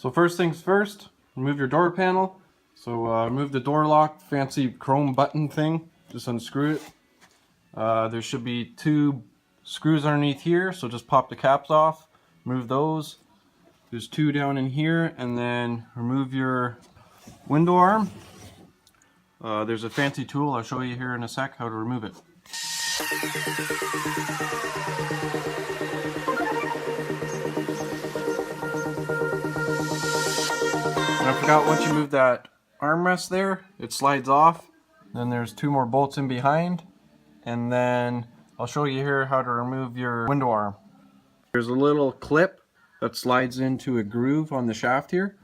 So first things first, remove your door panel. So remove the door lock, fancy chrome button thing, just unscrew it. There should be 2 screws underneath here, so just pop the caps off, remove those. There's 2 down in here, and then remove your window arm. There's a fancy tool, I'll show you here in a sec how to remove it. And I forgot, once you move that armrest there, it slides off. Then there's 2 more bolts in behind. And then I'll show you here how to remove your window arm. There's a little clip that slides into a groove on the shaft here.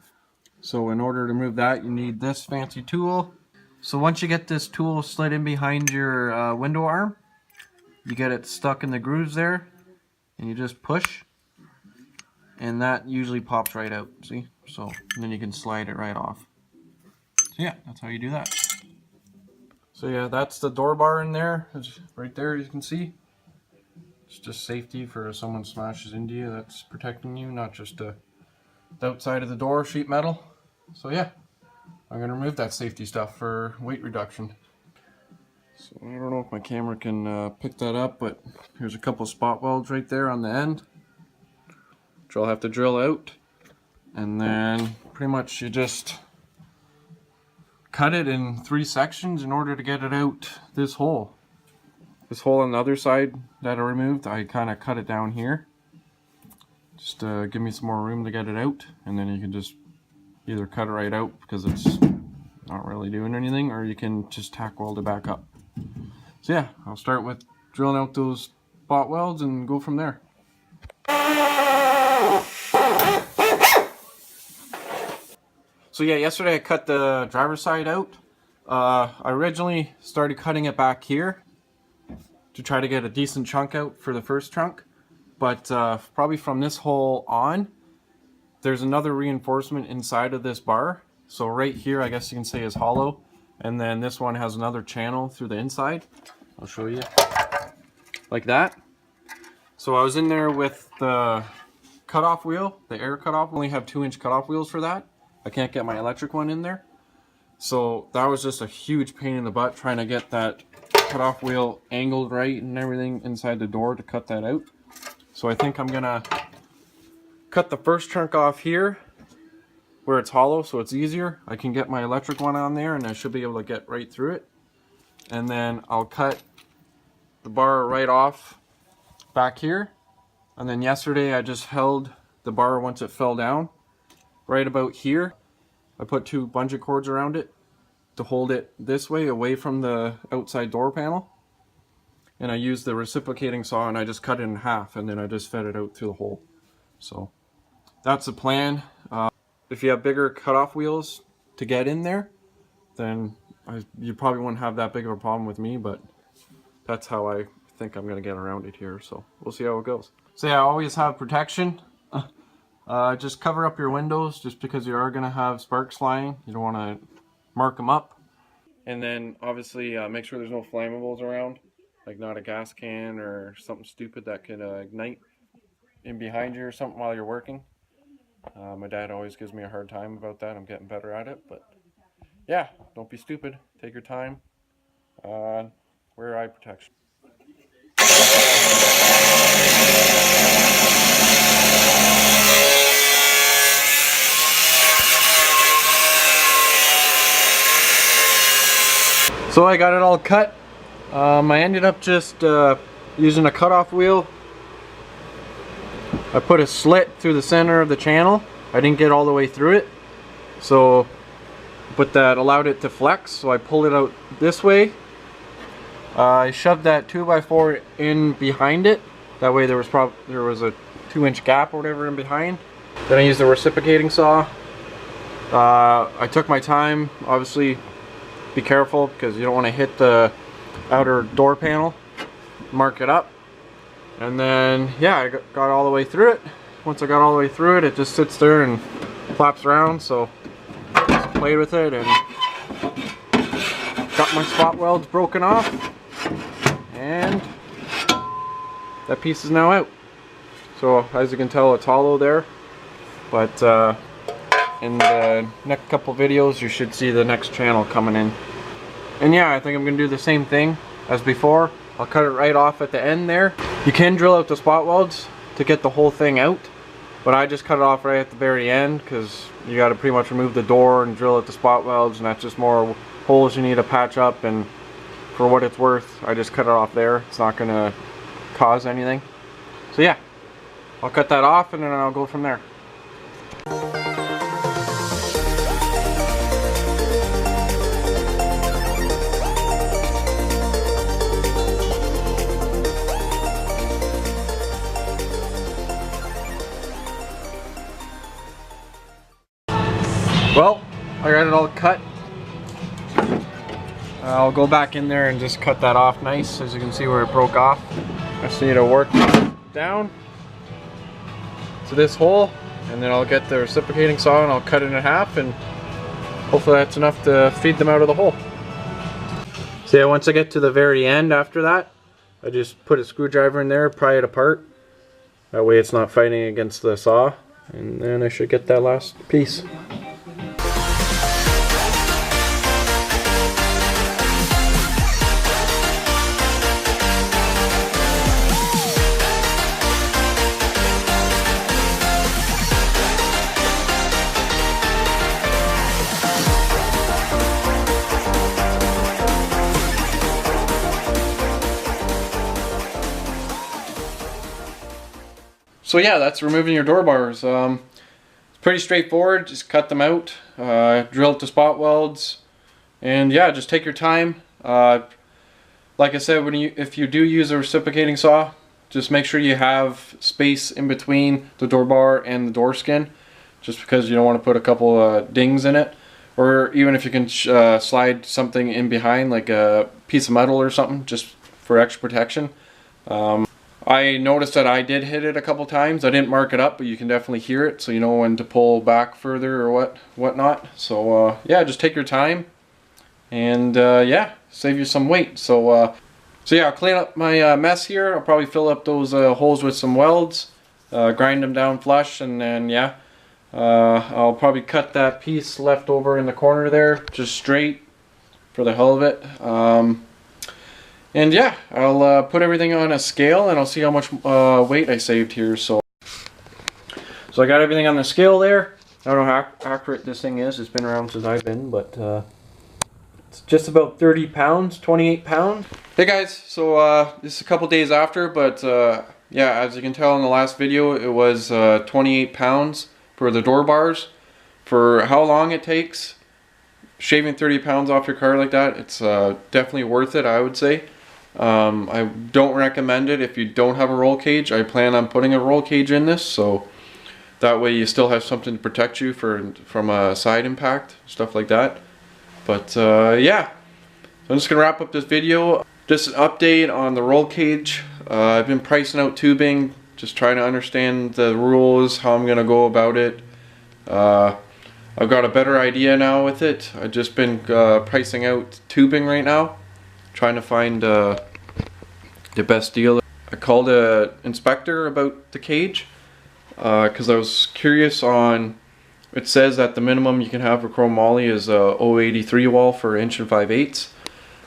So in order to remove that, you need this fancy tool. So once you get this tool slid in behind your window arm, you get it stuck in the grooves there, and you just push, and that usually pops right out, see? So and then you can slide it right off. So yeah, that's how you do that. So yeah, that's the door bar in there. It's right there, you can see. It's just safety for if someone smashes into you, that's protecting you, not just the outside of the door sheet metal. So yeah, I'm going to remove that safety stuff for weight reduction. So I don't know if my camera can pick that up, but here's a couple spot welds right there on the end, which I'll have to drill out. And then pretty much you just cut it in 3 sections in order to get it out this hole. This hole on the other side that I removed, I kind of cut it down here. Just give me some more room to get it out, and then you can just either cut it right out because it's not really doing anything, or you can just tack weld it back up. So yeah, I'll start with drilling out those spot welds and go from there. So yeah, yesterday I cut the driver's side out. I originally started cutting it back here to try to get a decent chunk out for the first trunk, but probably from this hole on, there's another reinforcement inside of this bar. So right here, I guess you can say, is hollow, and then this one has another channel through the inside. I'll show you, like that. So I was in there with the cutoff wheel, the air cutoff. I only have 2-inch cutoff wheels for that. I can't get my electric one in there. So that was just a huge pain in the butt trying to get that cutoff wheel angled right and everything inside the door to cut that out. So I think I'm gonna cut the first chunk off here where it's hollow, so it's easier. I can get my electric one on there and I should be able to get right through it. And then I'll cut the bar right off back here. And then yesterday I just held the bar once it fell down right about here. I put 2 bungee cords around it to hold it this way away from the outside door panel. And I used the reciprocating saw and I just cut it in half, and then I just fed it out through the hole. So that's the plan. If you have bigger cutoff wheels to get in there, then you probably wouldn't have that big of a problem with me, but that's how I think I'm going to get around it here. So we'll see how it goes. So yeah, always have protection. Just cover up your windows, just because you are going to have sparks flying. You don't want to mark them up. And then obviously make sure there's no flammables around, like not a gas can or something stupid that could ignite in behind you or something while you're working. My dad always gives me a hard time about that. I'm getting better at it, but yeah, don't be stupid. Take your time. Wear eye protection. So I got it all cut. I ended up just using a cutoff wheel. I put a slit through the center of the channel. I didn't get all the way through it, but that allowed it to flex, so I pulled it out this way. I shoved that 2x4 in behind it. That way there was a 2-inch gap or whatever in behind. Then I used the reciprocating saw. I took my time. Obviously, be careful because you don't want to hit the outer door panel. Mark it up. And then, yeah, I got all the way through it. Once I got all the way through it, it just sits there and flaps around. So just played with it and got my spot welds broken off. And that piece is now out. So as you can tell, it's hollow there. But in the next couple videos you should see the next channel coming in. And yeah, I think I'm gonna do the same thing as before. I'll cut it right off at the end there. You can drill out the spot welds to get the whole thing out, but I just cut it off right at the very end because you got to pretty much remove the door and drill out the spot welds, and that's just more holes you need to patch up, and for what it's worth I just cut it off there. It's not gonna cause anything. So yeah, I'll cut that off and then I'll go from there. Well, I got it all cut. I'll go back in there and just cut that off nice. As you can see where it broke off. I just need to work down to this hole, and then I'll get the reciprocating saw and I'll cut it in half, and hopefully that's enough to feed them out of the hole. So yeah, once I get to the very end after that, I just put a screwdriver in there, pry it apart. That way it's not fighting against the saw, and then I should get that last piece. So yeah, that's removing your door bars. It's pretty straightforward. Just cut them out, drill out the spot welds, and yeah, just take your time. Like I said, if you do use a reciprocating saw, just make sure you have space in between the door bar and the door skin, just because you don't want to put a couple dings in it, or even if you can slide something in behind, like a piece of metal or something, just for extra protection. I noticed that I did hit it a couple times. I didn't mark it up, but you can definitely hear it, so you know when to pull back further or whatnot. So yeah, just take your time, and yeah, save you some weight. So yeah, I'll clean up my mess here. I'll probably fill up those holes with some welds, grind them down flush, and then yeah, I'll probably cut that piece left over in the corner there just straight for the hell of it. And yeah, I'll put everything on a scale and I'll see how much weight I saved here. So I got everything on the scale there. I don't know how accurate this thing is. It's been around since I've been, but it's just about 30 pounds, 28 pounds. Hey guys, so this is a couple days after, but yeah, as you can tell in the last video, it was 28 pounds for the door bars. For how long it takes, shaving 30 pounds off your car like that, it's definitely worth it, I would say. I don't recommend it if you don't have a roll cage. I plan on putting a roll cage in this, so that way you still have something to protect you from a side impact, stuff like that. But yeah, I'm just gonna wrap up this video. Just an update on the roll cage. I've been pricing out tubing, just trying to understand the rules, how I'm gonna go about it. I've got a better idea now with it. I've just been pricing out tubing right now, trying to find the best deal. I called an inspector about the cage because I was curious on, it says that the minimum you can have for chromoly is a 083 wall for 1 5/8,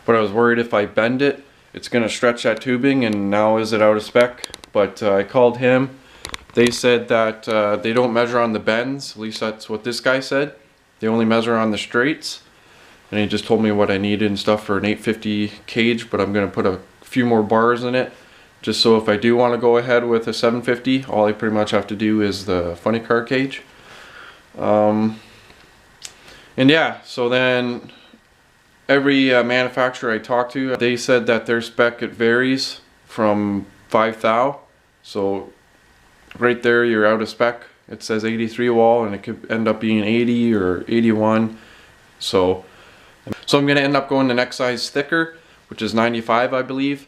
but I was worried if I bend it, it's going to stretch that tubing, and now is it out of spec. But I called him. They said that they don't measure on the bends, at least that's what this guy said. They only measure on the straights. And he just told me what I needed and stuff for an 850 cage, but I'm going to put a few more bars in it, just so if I do want to go ahead with a 750, all I pretty much have to do is the funny car cage. And yeah, so then every manufacturer I talked to, they said that their spec, it varies from 5 thou. So right there, you're out of spec. It says 83 wall, and it could end up being 80 or 81. So I'm going to end up going the next size thicker, which is 95, I believe.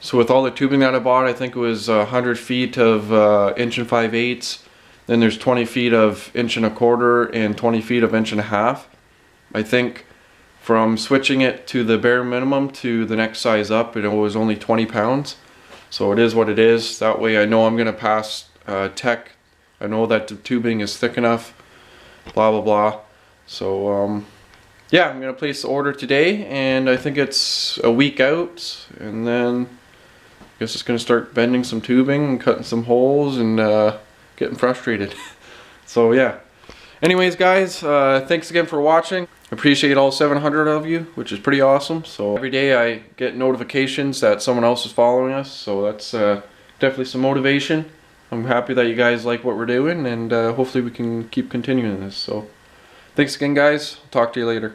So with all the tubing that I bought, I think it was 100 feet of 1 5/8. Then there's 20 feet of 1 1/4 and 20 feet of 1 1/2. I think from switching it to the bare minimum to the next size up, it was only 20 pounds. So it is what it is. That way I know I'm going to pass tech. I know that the tubing is thick enough. blah blah blah. So yeah, I'm gonna place the order today, and I think it's a week out, and then I guess it's gonna start bending some tubing and cutting some holes and getting frustrated. So yeah. Anyways, guys, thanks again for watching. Appreciate all 700 of you, which is pretty awesome. So every day I get notifications that someone else is following us, so that's definitely some motivation. I'm happy that you guys like what we're doing, and hopefully we can keep continuing this. So thanks again, guys. Talk to you later.